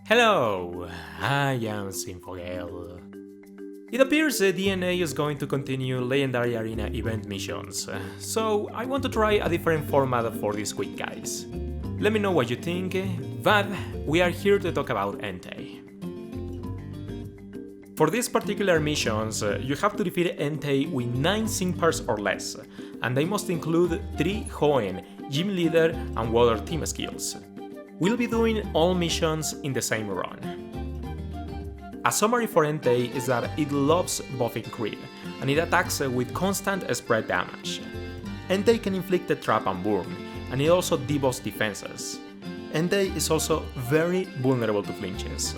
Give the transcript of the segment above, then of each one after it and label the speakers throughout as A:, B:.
A: Hello, I am Zinfogel. It appears DNA is going to continue Legendary Arena event missions, so I want to try a different format for this week, guys. Let me know what you think, but we are here to talk about Entei. For these particular missions, you have to defeat Entei with 9 Zinpers or less, and they must include 3 Hoenn, Gym Leader and Water Team skills. We'll be doing all missions in the same run. A summary for Entei is that it loves buffing crit, and it attacks with constant spread damage. Entei can inflict a trap and burn, and it also debuffs defenses. Entei is also very vulnerable to flinches.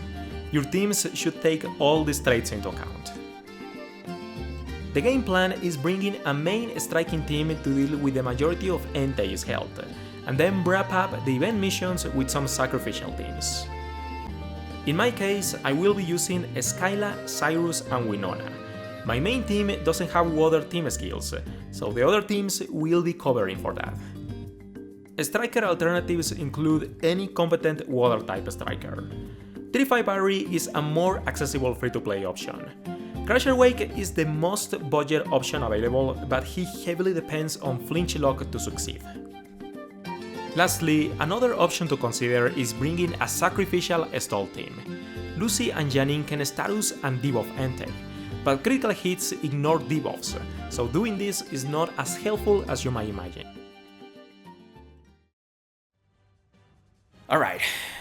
A: Your teams should take all these traits into account. The game plan is bringing a main striking team to deal with the majority of Entei's health, and then wrap up the event missions with some sacrificial teams. In my case, I will be using Skyla, Cyrus and Winona. My main team doesn't have water team skills, so the other teams will be covering for that. Striker alternatives include any competent water type striker. 3-5 Barry is a more accessible free-to-play option. Crusher Wake is the most budget option available, but he heavily depends on flinch lock to succeed. Lastly, another option to consider is bringing a sacrificial stall team. Lucy and Janine can status and debuff Entei, but critical hits ignore debuffs, so doing this is not as helpful as you might imagine. Alright,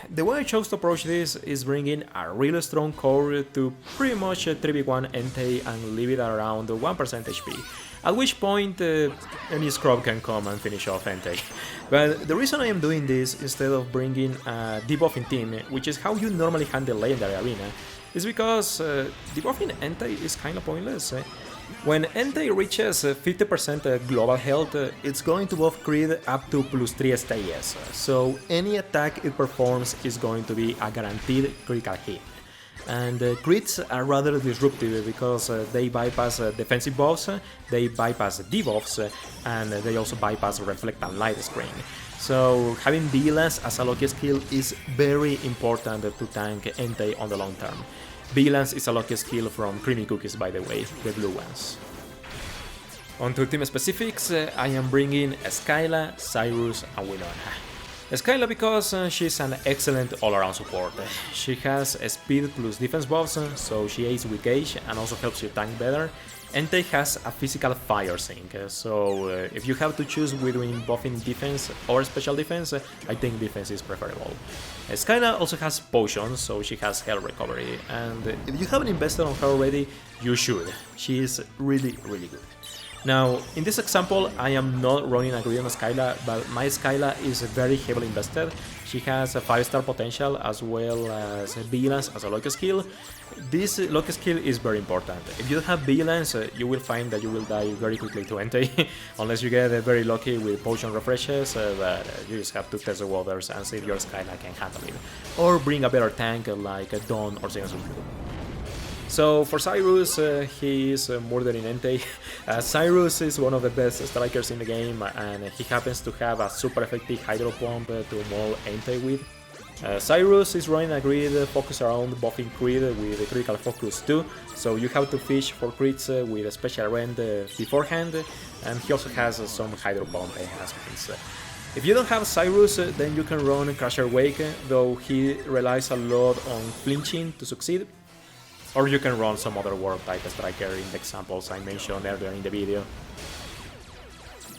A: the way I chose to approach this is bringing a really strong core to pretty much 3v1 Entei and leave it around 1% HP, at which point any scrub can come and finish off Entei. But the reason I am doing this instead of bringing a debuffing team, which is how you normally handle Legendary Arena, is because debuffing Entei is kinda pointless. When Entei reaches 50% global health, it's going to buff crit up to +3 STS, so any attack it performs is going to be a guaranteed critical hit. And crits are rather disruptive because they bypass defensive buffs, they bypass debuffs, and they also bypass reflect and light screen. So having Vigilance as a lucky skill is very important to tank Entei on the long term. Vigilance is a lucky skill from Creamy Cookies, by the way, the blue ones. On to team specifics, I am bringing Skyla, Cyrus and Winona. Skyla because she's an excellent all-around support. She has speed plus defense buffs, so she aids with gauge and also helps you tank better. Entei has a physical fire sink, so if you have to choose between buffing defense or special defense, I think defense is preferable. Skyla also has potions, so she has health recovery, and if you haven't invested on her already, you should. She is really good. Now, in this example, I am not running a grid on Skyla, but my Skyla is very heavily invested. She has a 5-star potential as well as Vigilance as a lucky skill. This lucky skill is very important. If you have Vigilance, you will find that you will die very quickly to Entei, unless you get very lucky with potion refreshes, but you just have to test the waters and see if your Skyla can handle it. Or bring a better tank like Dawn or Zinfogel. So for Cyrus, he is murdering Entei. Cyrus is one of the best strikers in the game, and he happens to have a super effective Hydro Pump to maul Entei with. Cyrus is running a grid focused around buffing crit with a critical focus too, so you have to fish for crits with a special rend beforehand, and he also has some Hydro Pump enhancements. If you don't have Cyrus, then you can run Crusher Wake, though he relies a lot on flinching to succeed. Or you can run some other world type striker in the examples I mentioned earlier in the video.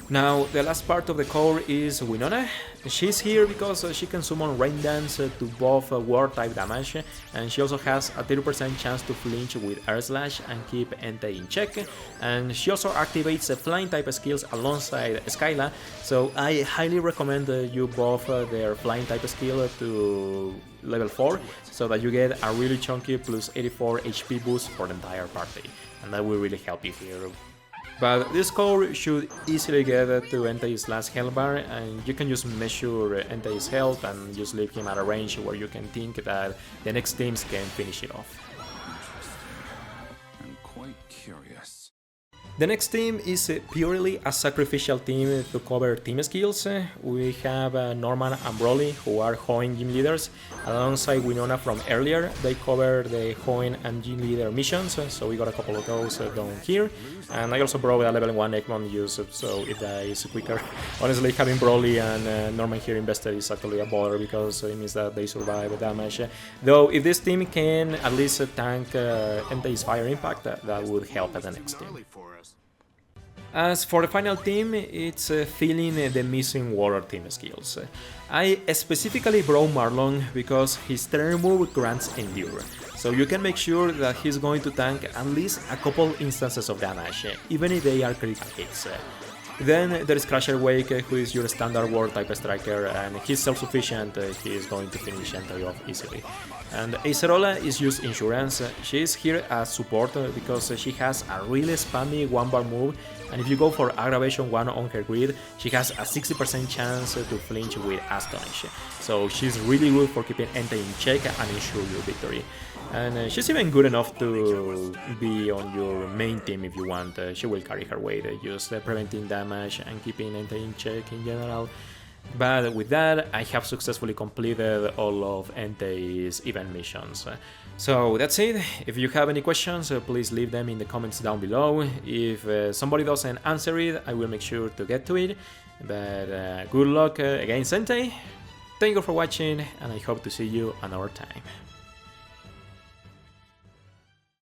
A: Now, the last part of the core is Winona. She's here because she can summon Rain Dance to buff water type damage, and she also has a 30% chance to flinch with Air Slash and keep Entei in check, and she also activates flying type skills alongside Skyla, so I highly recommend you buff their flying type skill to level 4, so that you get a really chunky plus 84 HP boost for the entire party, and that will really help you here. But this core should easily get to Entei's last health bar, and you can just measure Entei's health and just leave him at a range where you can think that the next teams can finish it off.
B: I'm quite curious.
A: The next team is purely a sacrificial team to cover team skills. We have Norman and Broly, who are Hoenn gym leaders, alongside Winona from earlier. They cover the Hoenn and Gym Leader missions, so we got a couple of those down here. And I also brought a level 1 Eggman use, so if that is quicker. Honestly, having Broly and Norman here invested is actually a bother because it means that they survive the damage. Though if this team can at least tank Entei's Fire Impact, that would help at the next team. As for the final team, it's filling the missing water team skills. I specifically brought Marlon because his turn move grants Endure, so you can make sure that he's going to tank at least a couple instances of damage, even if they are critical hits. Then there is Crusher Wake, who is your standard war type striker, and he's self-sufficient, he is going to finish Entei off easily. And Acerola is just insurance. She is here as support because she has a really spammy 1-bar move, and if you go for Aggravation 1 on her grid, she has a 60% chance to flinch with Astonish. So she's really good for keeping Entei in check and ensure your victory. And she's even good enough to be on your main team if you want. She will carry her weight, just preventing damage and keeping Entei in check in general. But with that, I have successfully completed all of Entei's event missions. So that's it. If you have any questions, please leave them in the comments down below. If somebody doesn't answer it, I will make sure to get to it. But good luck against Entei. Thank you for watching, and I hope to see you another time.